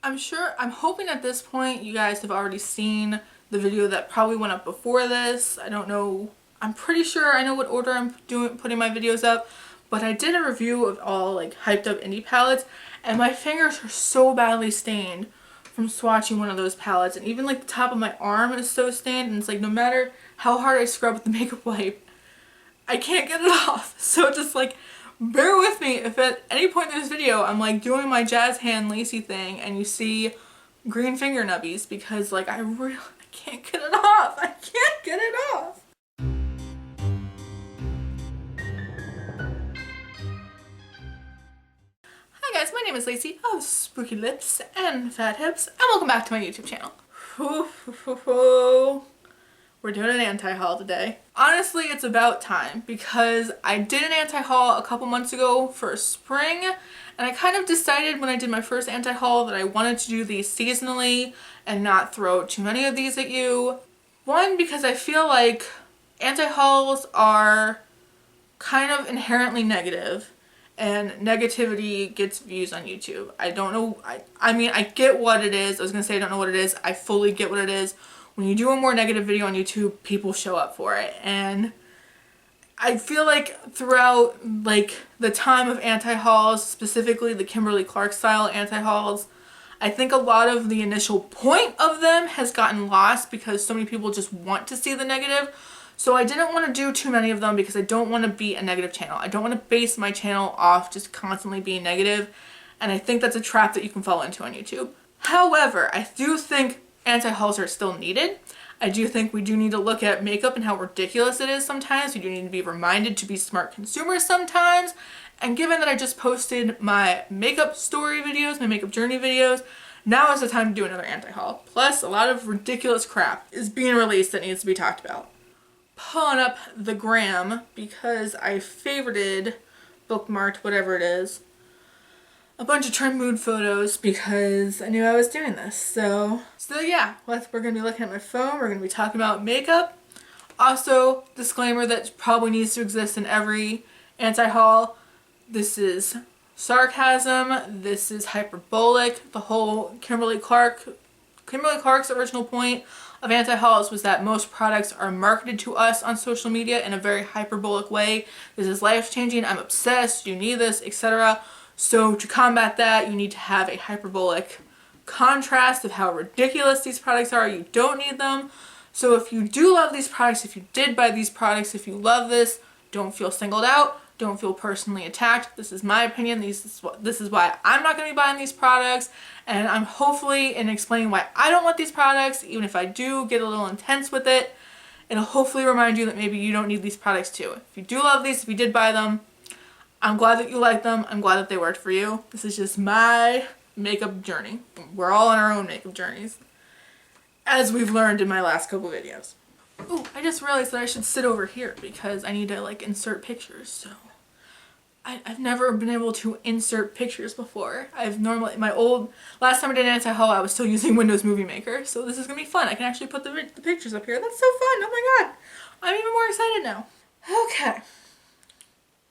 I'm hoping at this point you guys have already seen the video that probably went up before this. I don't know. I'm pretty sure I know what order I'm putting my videos up, but I did a review of all like hyped up indie palettes, and my fingers are so badly stained from swatching one of those palettes, and even like the top of my arm is so stained, and it's like no matter how hard I scrub with the makeup wipe, I can't get it off. So just like bear with me if at any point in this video I'm like doing my jazz hand lacy thing and you see green finger nubbies, because like I can't get it off. I can't get it off. Hi guys, my name is Lacey of Spooky Lips and Fat Hips, and welcome back to my YouTube channel. We're doing an anti-haul today. Honestly, it's about time, because I did an anti-haul a couple months ago for spring, and I kind of decided when I did my first anti-haul that I wanted to do these seasonally and not throw too many of these at you. One, because I feel like anti-hauls are kind of inherently negative, and negativity gets views on YouTube. I don't know, I mean, I get what it is. I was gonna say I don't know what it is. I fully get what it is. When you do a more negative video on YouTube, people show up for it. And I feel like throughout like the time of anti-hauls, specifically the Kimberly Clark style anti-hauls, I think a lot of the initial point of them has gotten lost because so many people just want to see the negative. So I didn't want to do too many of them because I don't want to be a negative channel. I don't want to base my channel off just constantly being negative. And I think that's a trap that you can fall into on YouTube. However, I do think anti-hauls are still needed. I do think we do need to look at makeup and how ridiculous it is sometimes. We do need to be reminded to be smart consumers sometimes. And given that I just posted my makeup story videos, my makeup journey videos, now is the time to do another anti-haul. Plus, a lot of ridiculous crap is being released that needs to be talked about. Pulling up the gram because I favorited, bookmarked, whatever it is, a bunch of trend mood photos because I knew I was doing this. So yeah, we're going to be looking at my phone. We're going to be talking about makeup. Also, disclaimer that probably needs to exist in every anti-haul. This is sarcasm. This is hyperbolic. The whole Kimberly Clark's original point of anti-hauls was that most products are marketed to us on social media in a very hyperbolic way. This is life-changing. I'm obsessed. You need this, etc. So to combat that, you need to have a hyperbolic contrast of how ridiculous these products are. You don't need them. So if you do love these products, if you did buy these products, if you love this, don't feel singled out. Don't feel personally attacked. This is my opinion. This is why I'm not going to be buying these products. And I'm hopefully in explaining why I don't want these products, even if I do get a little intense with it, it'll hopefully remind you that maybe you don't need these products too. If you do love these, if you did buy them, I'm glad that you like them. I'm glad that they worked for you. This is just my makeup journey. We're all on our own makeup journeys, as we've learned in my last couple videos. Ooh, I just realized that I should sit over here because I need to like insert pictures. So I've never been able to insert pictures before. Last time I did an anti-haul, I was still using Windows Movie Maker. So this is gonna be fun. I can actually put the pictures up here. That's so fun. Oh my god. I'm even more excited now. Okay.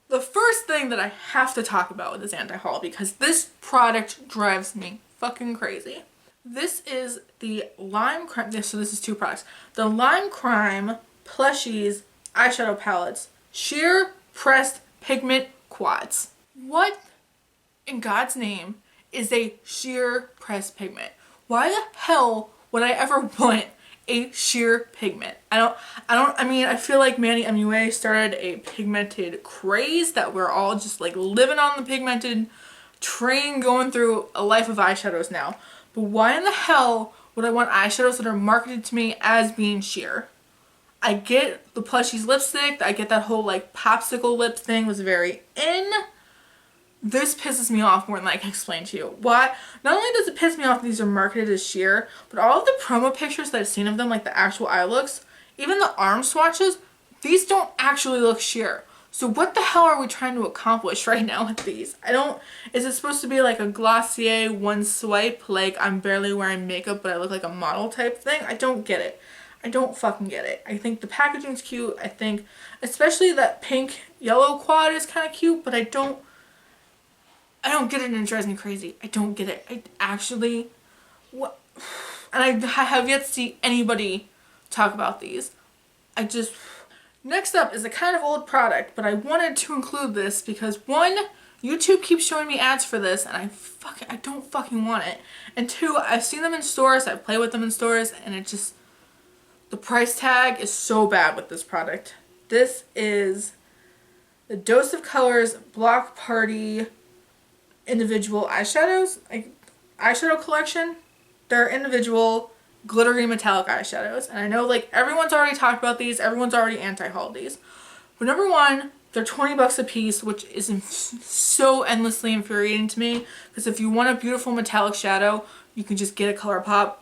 The first thing that I have to talk about with this anti-haul, because this product drives me fucking crazy. This is the Lime Crime, so this is two products. The Lime Crime Plushies eyeshadow palettes, sheer pressed pigment quads. What in God's name is a sheer pressed pigment? Why the hell would I ever want a sheer pigment? I mean, I feel like Manny MUA started a pigmented craze that we're all just like living on the pigmented train going through a life of eyeshadows now. But why in the hell would I want eyeshadows that are marketed to me as being sheer? I get the Plushies lipstick. I get that whole like popsicle lips thing was very in. This pisses me off more than I can explain to you. Why? Not only does it piss me off that these are marketed as sheer, but all of the promo pictures that I've seen of them, like the actual eye looks, even the arm swatches, these don't actually look sheer. So what the hell are we trying to accomplish right now with these? Is it supposed to be like a Glossier one swipe, like I'm barely wearing makeup but I look like a model type thing? I don't get it. I don't fucking get it. I think the packaging's cute. I think especially that pink yellow quad is kind of cute, but I don't get it and it drives me crazy. I don't get it. I actually what? And I have yet to see anybody talk about these. Next up is a kind of old product, but I wanted to include this because one, YouTube keeps showing me ads for this and I don't fucking want it. And two, I've seen them in stores, I've played with them in stores, and the price tag is so bad with this product. This is the Dose of Colors Block Party individual eyeshadows, like eyeshadow collection. They're individual glittery metallic eyeshadows. And I know like everyone's already talked about these, everyone's already anti-hauled these. But number one, they're 20 bucks a piece, which is so endlessly infuriating to me. Because if you want a beautiful metallic shadow, you can just get a ColourPop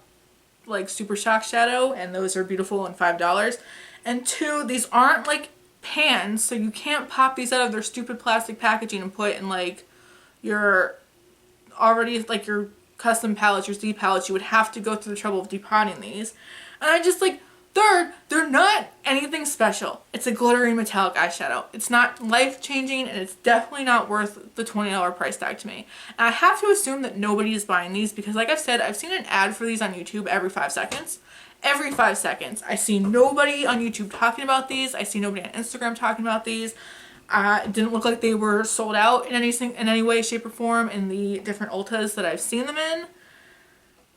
like Super Shock shadow, and those are beautiful and $5. And two, these aren't like pans, so you can't pop these out of their stupid plastic packaging and put in like your already like your custom palettes, your Z palettes. You would have to go through the trouble of depotting these. And I just like, third, they're not anything special. It's a glittery metallic eyeshadow. It's not life-changing, and it's definitely not worth the $20 price tag to me. And I have to assume that nobody is buying these because like I've said, I've seen an ad for these on YouTube every 5 seconds. Every 5 seconds. I see nobody on YouTube talking about these. I see nobody on Instagram talking about these. It didn't look like they were sold out in any way, shape, or form in the different Ultas that I've seen them in.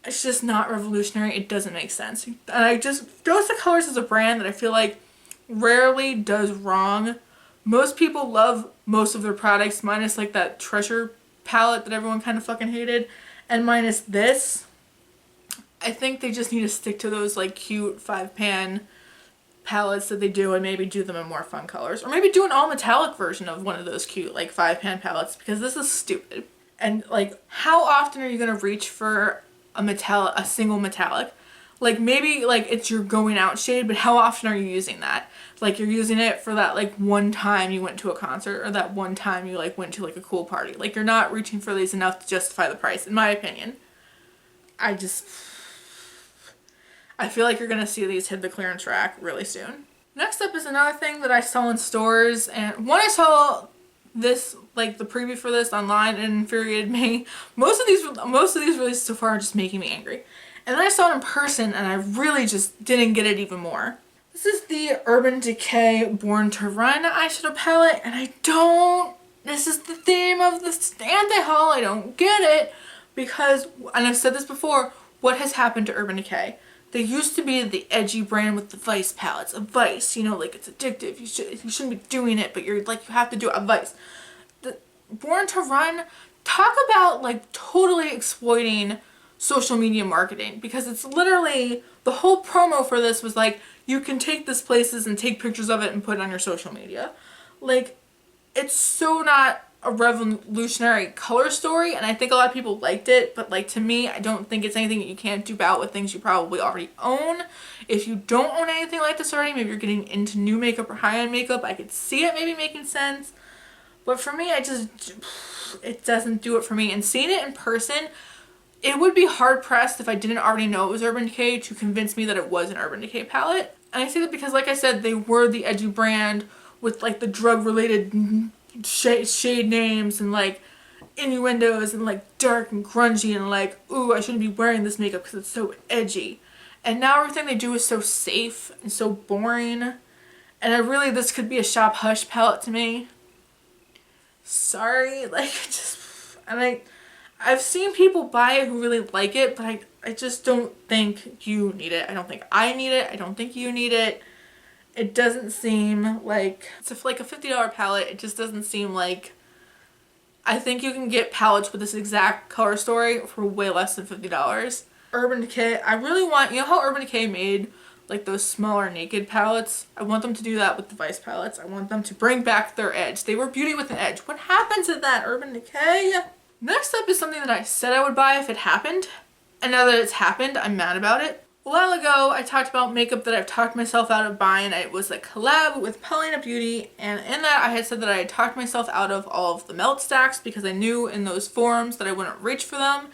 It's just not revolutionary. It doesn't make sense. And Dose of Colors is a brand that I feel like rarely does wrong. Most people love most of their products, minus like that Treasure palette that everyone kind of fucking hated, and minus this. I think they just need to stick to those like cute 5-pan palettes that they do and maybe do them in more fun colors. Or maybe do an all metallic version of one of those cute like 5-pan palettes, because this is stupid. And like, how often are you going to reach for a single metallic? Like maybe like it's your going out shade, but how often are you using that? Like you're using it for that like one time you went to a concert, or that one time you like went to like a cool party. Like you're not reaching for these enough to justify the price, in my opinion. I feel like you're going to see these hit the clearance rack really soon. Next up is another thing that I saw in stores, and when I saw this, like the preview for this online, it infuriated me. Most of these releases so far are just making me angry. And then I saw it in person and I really just didn't get it even more. This is the Urban Decay Born to Run eyeshadow palette, and this is the theme of this anti-haul, I don't get it, because, and I've said this before, what has happened to Urban Decay? They used to be the edgy brand with the Vice palettes. A Vice, you know, like it's addictive. You shouldn't be doing it, but you're like, you have to do a Vice. The Born to Run, talk about like totally exploiting social media marketing, because it's literally, the whole promo for this was like, you can take this places and take pictures of it and put it on your social media. Like, it's so not a revolutionary color story, and I think a lot of people liked it, but like to me, I don't think it's anything that you can't dupe out with things you probably already own. If you don't own anything like this already, maybe you're getting into new makeup or high-end makeup, I could see it maybe making sense, but for me, it doesn't do it for me. And seeing it in person, it would be hard-pressed if I didn't already know it was Urban Decay to convince me that it was an Urban Decay palette. And I say that because, like I said, they were the edgy brand with like the drug-related shade names and like innuendos and like dark and grungy and like, ooh, I shouldn't be wearing this makeup because it's so edgy. And now everything they do is so safe and so boring. And this could be a shop hush palette to me. Sorry, like, I've seen people buy it who really like it, but I just don't think you need it. I don't think I need it. I don't think you need it. It doesn't seem like, it's like a $50 palette. It just doesn't seem like, I think you can get palettes with this exact color story for way less than $50. Urban Decay, I really want, you know how Urban Decay made like those smaller naked palettes? I want them to do that with the Vice palettes. I want them to bring back their edge. They were beauty with an edge. What happened to that, Urban Decay? Next up is something that I said I would buy if it happened, and now that it's happened, I'm mad about it. A while ago, I talked about makeup that I've talked myself out of buying. It was a collab with Paulina Beauty, and in that I had said that I had talked myself out of all of the Melt stacks because I knew in those forums that I wouldn't reach for them.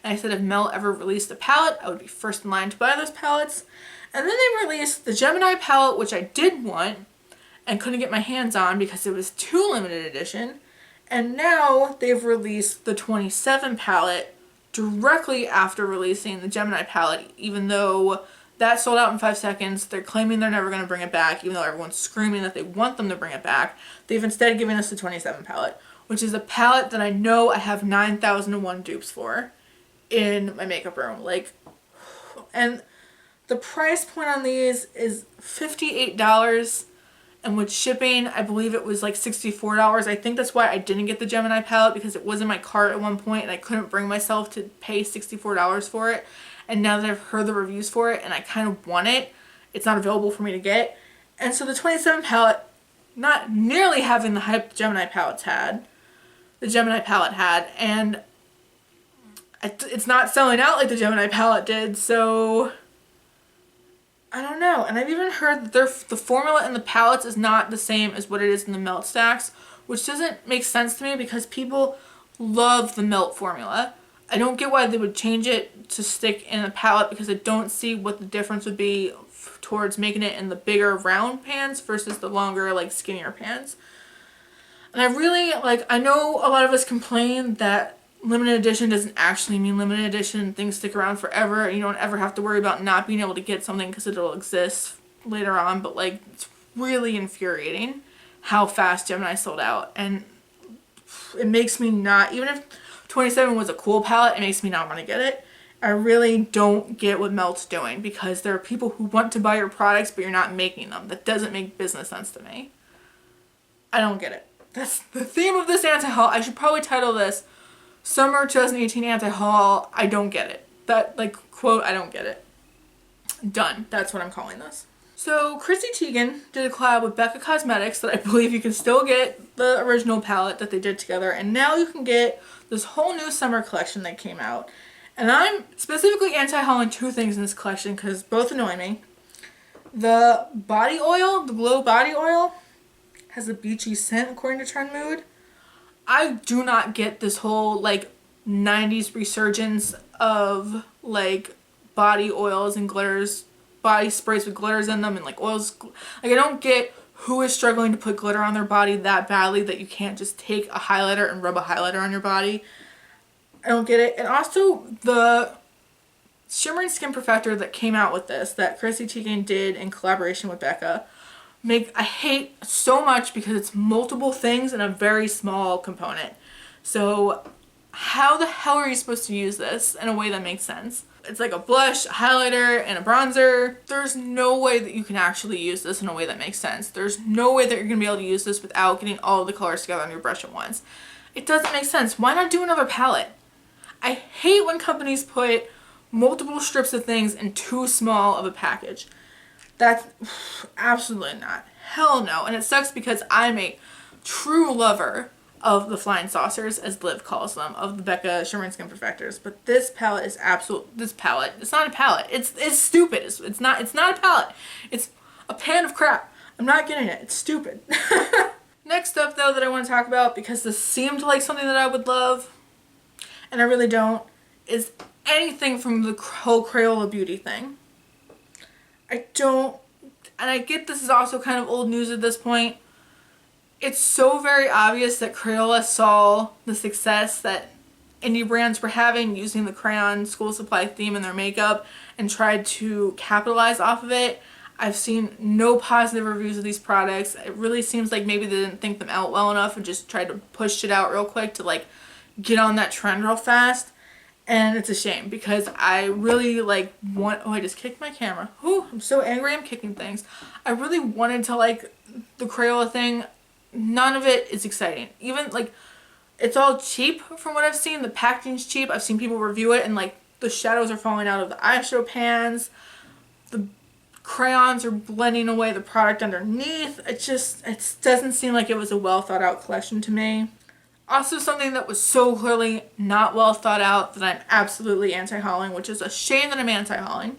And I said if Melt ever released a palette, I would be first in line to buy those palettes. And then they released the Gemini palette, which I did want and couldn't get my hands on because it was too limited edition. And now they've released the 27 palette, directly after releasing the Gemini palette, even though that sold out in 5 seconds. They're claiming they're never going to bring it back, even though everyone's screaming that they want them to bring it back. They've instead given us the 27 palette, which is a palette that I know I have 9,001 dupes for in my makeup room. Like, and the price point on these is $58, and with shipping, I believe it was like $64. I think that's why I didn't get the Gemini palette, because it was in my cart at one point and I couldn't bring myself to pay $64 for it. And now that I've heard the reviews for it and I kind of want it, it's not available for me to get. And so the 27 palette, not nearly having the hype the Gemini palette had, and it's not selling out like the Gemini palette did, so I don't know. And I've even heard that the formula in the palettes is not the same as what it is in the melt stacks, which doesn't make sense to me because people love the melt formula. I don't get why they would change it to stick in a palette, because I don't see what the difference would be towards making it in the bigger round pans versus the longer, like, skinnier pans. And I really, like, I know a lot of us complain that limited edition doesn't actually mean limited edition. Things stick around forever. You don't ever have to worry about not being able to get something because it'll exist later on. But, like, it's really infuriating how fast Gemini sold out. And it makes me not, even if 27 was a cool palette, it makes me not want to get it. I really don't get what Melt's doing, because there are people who want to buy your products but you're not making them. That doesn't make business sense to me. I don't get it. That's the theme of this anti-haul. I should probably title this Summer 2018 Anti-Haul. I don't get it. That, like, quote, I don't get it. Done. That's what I'm calling this. So Chrissy Teigen did a collab with Becca Cosmetics that I believe you can still get the original palette that they did together, and now you can get this whole new summer collection that came out. And I'm specifically anti-hauling two things in this collection because both annoy me. The body oil, the Glow body oil, has a beachy scent according to Trend Mood. I do not get this whole, like, 90s resurgence of, like, body oils and glitters, body sprays with glitters in them and, like, oils. Like, I don't get who is struggling to put glitter on their body that badly that you can't just take a highlighter and rub a highlighter on your body. I don't get it. And also the Shimmering Skin Perfector that came out with this, that Chrissy Teigen did in collaboration with Becca, I hate so much because it's multiple things in a very small component. So how the hell are you supposed to use this in a way that makes sense? It's like a blush, a highlighter, and a bronzer. There's no way that you can actually use this in a way that makes sense. There's no way that you're going to be able to use this without getting all of the colors together on your brush at once. It doesn't make sense. Why not do another palette? I hate when companies put multiple strips of things in too small of a package. That's absolutely not. Hell no. And it sucks because I'm a true lover of the flying saucers, as Liv calls them, of the Becca Shimmering Skin Perfectors. But this palette is it's not a palette. It's stupid. It's not a palette. It's a pan of crap. I'm not getting it. It's stupid. Next up, though, that I want to talk about, because this seemed like something that I would love, and I really don't, is anything from the whole Crayola beauty thing. I don't, and I get this is also kind of old news at this point. It's so very obvious that Crayola saw the success that indie brands were having using the crayon school supply theme in their makeup and tried to capitalize off of it. I've seen no positive reviews of these products. It really seems like maybe they didn't think them out well enough and just tried to push it out real quick to, like, get on that trend real fast. And it's a shame because I really, like, oh, I just kicked my camera. Ooh, I'm so angry I'm kicking things. I really wanted to like the Crayola thing. None of it is exciting. Even, like, it's all cheap from what I've seen. The packaging's cheap. I've seen people review it and, like, the shadows are falling out of the eyeshadow pans. The crayons are blending away the product underneath. It doesn't seem like it was a well thought out collection to me. Also, something that was so clearly not well thought out that I'm absolutely anti-hauling, which is a shame that I'm anti-hauling,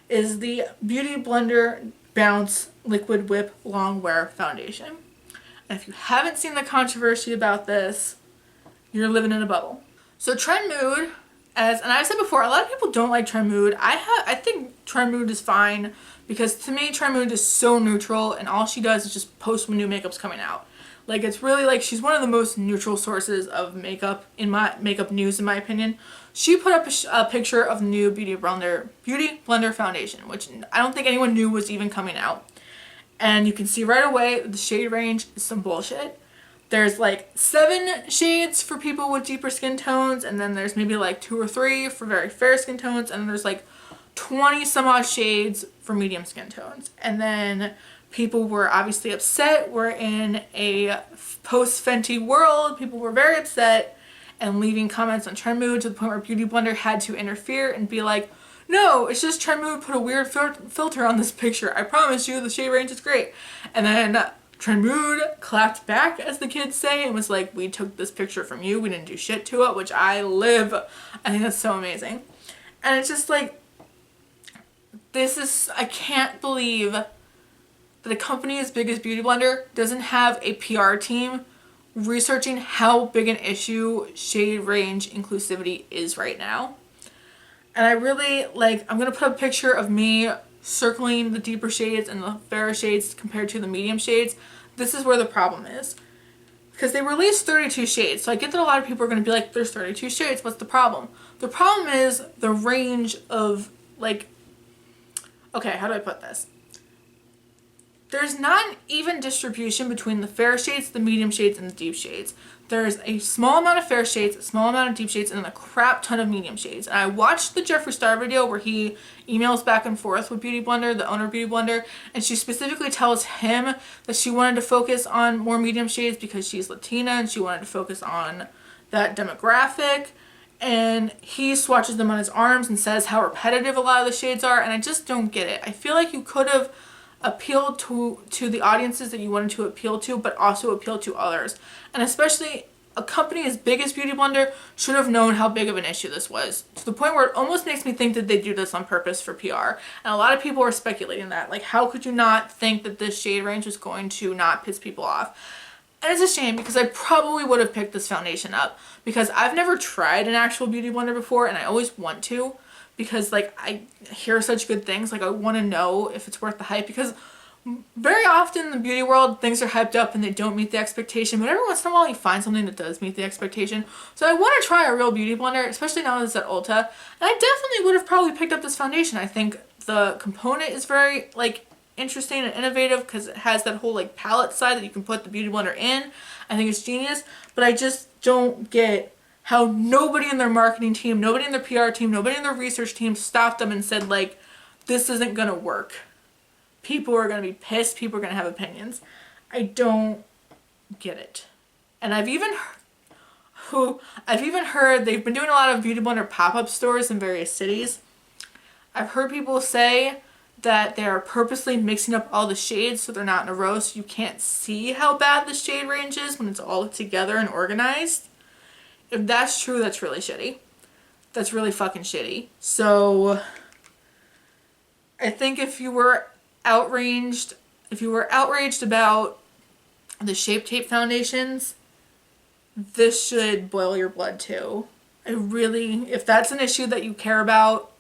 is the Beauty Blender Bounce Liquid Whip Longwear Foundation. And if you haven't seen the controversy about this, you're living in a bubble. So Trend Mood, and I've said before, a lot of people don't like Trend Mood. I think Trend Mood is fine because to me Trend Mood is so neutral and all she does is just post when new makeup's coming out. Like, it's really like she's one of the most neutral sources of makeup in my makeup news, in my opinion. She put up a picture of the new Beauty Blender foundation, which I don't think anyone knew was even coming out. And you can see right away the shade range is some bullshit. There's like 7 shades for people with deeper skin tones, and then there's maybe like 2 or 3 for very fair skin tones, and then there's like 20 some odd shades for medium skin tones. And then people were obviously upset. We're in a post Fenty world. People were very upset and leaving comments on Trend Mood to the point where Beauty Blender had to interfere and be like, no, it's just Trend Mood put a weird filter on this picture. I promise you the shade range is great. And then Trend Mood clapped back, as the kids say, and was like, we took this picture from you. We didn't do shit to it, which I live. I think that's so amazing. And it's just like, I can't believe that a company as big as Beauty Blender doesn't have a PR team researching how big an issue shade range inclusivity is right now. And I really, like, I'm going to put a picture of me circling the deeper shades and the fairer shades compared to the medium shades. This is where the problem is. Because they released 32 shades, so I get that a lot of people are going to be like, there's 32 shades, what's the problem? The problem is the range of, like, okay, how do I put this? There's not an even distribution between the fair shades, the medium shades, and the deep shades. There's a small amount of fair shades, a small amount of deep shades, and then a crap ton of medium shades. And I watched the Jeffree Star video where he emails back and forth with Beauty Blender, the owner of Beauty Blender, and she specifically tells him that she wanted to focus on more medium shades because she's Latina and she wanted to focus on that demographic. And he swatches them on his arms and says how repetitive a lot of the shades are, and I just don't get it. I feel like you could have appealed to the audiences that you wanted to appeal to, but also appeal to others. And especially a company as big as Beauty Blender should have known how big of an issue this was, to the point where it almost makes me think that they do this on purpose for PR. And a lot of people are speculating that. Like, how could you not think that this shade range was going to not piss people off? And it's a shame because I probably would have picked this foundation up because I've never tried an actual Beauty Blender before and I always want to. Because, like, I hear such good things. Like, I want to know if it's worth the hype. Because very often in the beauty world, things are hyped up and they don't meet the expectation. But every once in a while, you find something that does meet the expectation. So I want to try a real beauty blender, especially now that it's at Ulta. And I definitely would have probably picked up this foundation. I think the component is very, like, interesting and innovative because it has that whole, like, palette side that you can put the beauty blender in. I think it's genius. But I just don't get how nobody in their marketing team, nobody in their PR team, nobody in their research team stopped them and said, like, this isn't gonna work. People are gonna be pissed. People are gonna have opinions. I don't get it. And I've even heard they've been doing a lot of Beauty Blender pop-up stores in various cities. I've heard people say that they're purposely mixing up all the shades so they're not in a row so you can't see how bad the shade range is when it's all together and organized. If that's true, that's really shitty. That's really fucking shitty. So I think if you were outraged about the Shape Tape foundations, this should boil your blood too. If that's an issue that you care about,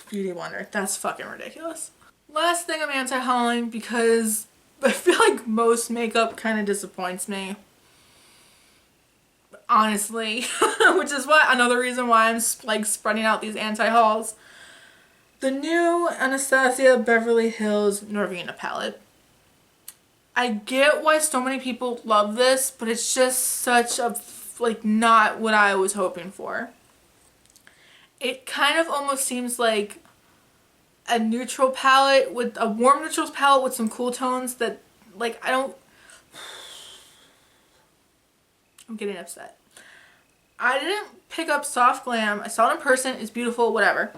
Beauty Blender, that's fucking ridiculous. Last thing I'm anti-hauling because I feel like most makeup kind of disappoints me. Honestly, which is another reason why I'm like spreading out these anti-hauls. The new Anastasia Beverly Hills Norvina palette. I get why so many people love this, but it's just such a, like, not what I was hoping for. It kind of almost seems like a neutral palette with a warm neutrals palette with some cool tones that, like, I'm getting upset. I didn't pick up Soft Glam. I saw it in person. It's beautiful, whatever.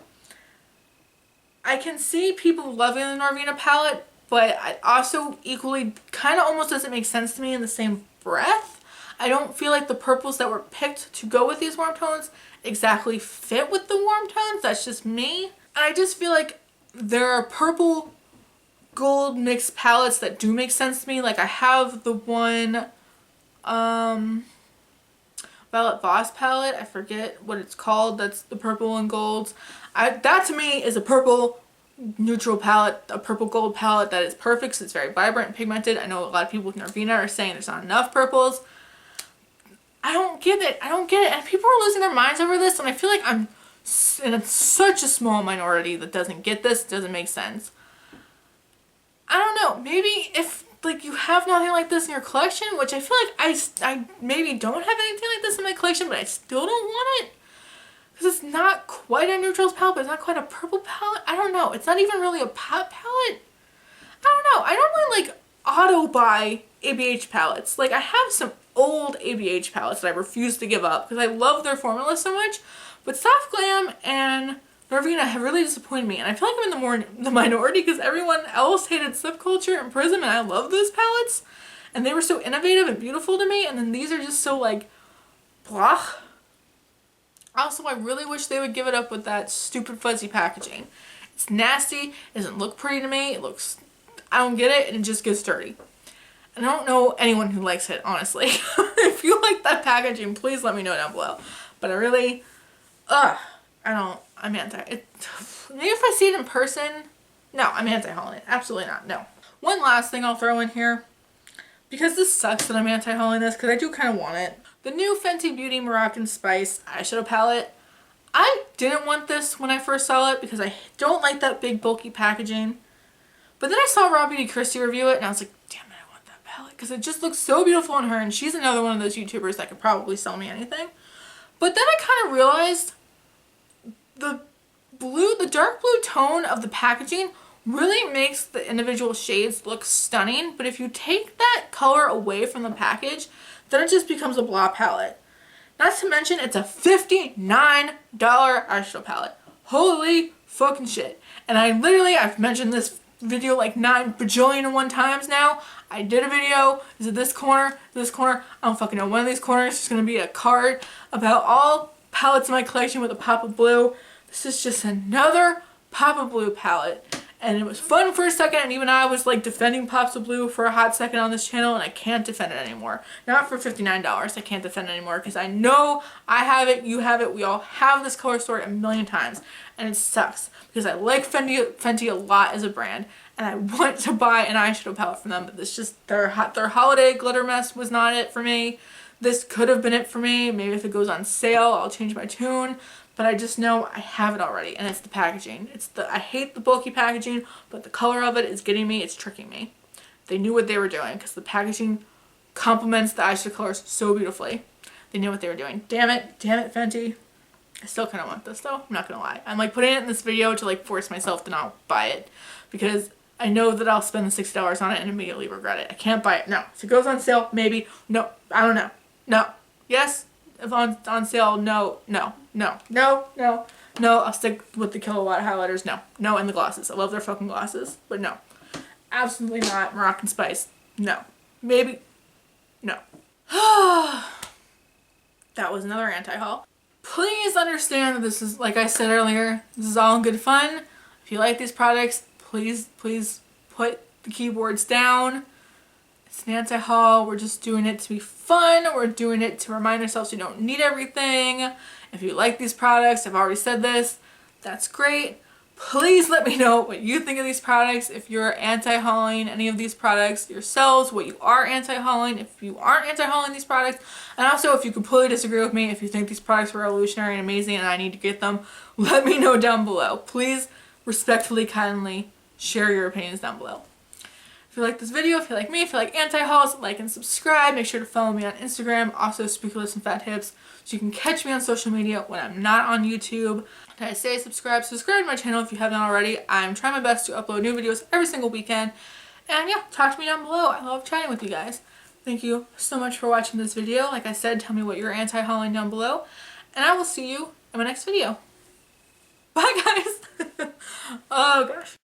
I can see people loving the Norvina palette, but it also equally kind of almost doesn't make sense to me in the same breath. I don't feel like the purples that were picked to go with these warm tones exactly fit with the warm tones. That's just me. And I just feel like there are purple gold mixed palettes that do make sense to me. Like I have the one Violet Voss palette. I forget what it's called. That's the purple and golds. That to me is a purple neutral palette, a purple gold palette that is perfect because it's very vibrant and pigmented. I know a lot of people with Norvina are saying there's not enough purples. I don't get it. I don't get it. And people are losing their minds over this, and I feel like I'm in such a small minority that doesn't get this. It doesn't make sense. I don't know. Maybe if like you have nothing like this in your collection, which I feel like I maybe don't have anything like this in my collection, but I still don't want it. Because it's not quite a neutrals palette, but it's not quite a purple palette. I don't know. It's not even really a pop palette. I don't know. I normally like auto buy ABH palettes. Like I have some old ABH palettes that I refuse to give up because I love their formula so much. But Soft Glam and Norvina have really disappointed me. And I feel like I'm in the minority because everyone else hated Slip Culture and Prism, and I love those palettes. And they were so innovative and beautiful to me. And then these are just so like blah. Also, I really wish they would give it up with that stupid fuzzy packaging. It's nasty, it doesn't look pretty to me, it looks, I don't get it, and it just gets dirty. And I don't know anyone who likes it, honestly. If you like that packaging, please let me know down below. But I really, I'm anti. Maybe if I see it in person, no, I'm anti-hauling it. Absolutely not, no. One last thing I'll throw in here, because this sucks that I'm anti-hauling this, because I do kind of want it. The new Fenty Beauty Moroccan Spice eyeshadow palette. I didn't want this when I first saw it because I don't like that big bulky packaging. But then I saw Raw Beauty Chrissy review it and I was like, damn it, I want that palette. Because it just looks so beautiful on her, and she's another one of those YouTubers that could probably sell me anything. But then I kind of realized the dark blue tone of the packaging really makes the individual shades look stunning. But if you take that color away from the package, then it just becomes a blah palette. Not to mention, it's a $59 eyeshadow palette. Holy fucking shit. And I've mentioned this video like 9 bajillion and 1 times now. I did a video. Is it this corner? This corner? I don't fucking know. One of these corners is going to be a card about all palettes in my collection with a pop of blue. This is just another pop of blue palette. And it was fun for a second, and even I was like defending Pops of Blue for a hot second on this channel, and I can't defend it anymore. Not for $59, I can't defend it anymore because I know I have it, you have it, we all have this color story a million times, and it sucks because I like Fenty a lot as a brand, and I want to buy an eyeshadow palette from them, but this just, their holiday glitter mess was not it for me. This could have been it for me. Maybe if it goes on sale, I'll change my tune. But I just know I have it already, and it's the packaging. I hate the bulky packaging, but the color of it is getting me, it's tricking me. They knew what they were doing, because the packaging complements the eyeshadow colors so beautifully. They knew what they were doing. Damn it, Fenty. I still kind of want this though, I'm not gonna lie. I'm like putting it in this video to like force myself to not buy it, because I know that I'll spend the $60 on it and immediately regret it. I can't buy it, no. If it goes on sale, maybe, no, I don't know, no, yes, if on sale, no, I'll stick with the kilowatt highlighters, no, and the glosses. I love their fucking glosses, but no. Absolutely not. Moroccan Spice, no. Maybe, no. That was another anti-haul. Please understand that this is, like I said earlier, this is all in good fun. If you like these products, please put the keyboards down. It's an anti-haul. We're just doing it to be fun. We're doing it to remind ourselves you don't need everything. If you like these products, I've already said this, that's great. Please let me know what you think of these products. If you're anti-hauling any of these products yourselves, what you are anti-hauling, if you aren't anti-hauling these products, and also if you completely disagree with me, if you think these products are revolutionary and amazing and I need to get them, let me know down below. Please respectfully, kindly share your opinions down below. If you like this video, if you like me, if you like anti-hauls, like and subscribe. Make sure to follow me on Instagram, also Speakerless and Fat Hips, so you can catch me on social media when I'm not on YouTube. Did I say subscribe? Subscribe to my channel if you haven't already. I'm trying my best to upload new videos every single weekend. And yeah, talk to me down below. I love chatting with you guys. Thank you so much for watching this video. Like I said, tell me what you're anti-hauling down below. And I will see you in my next video. Bye guys! Oh gosh.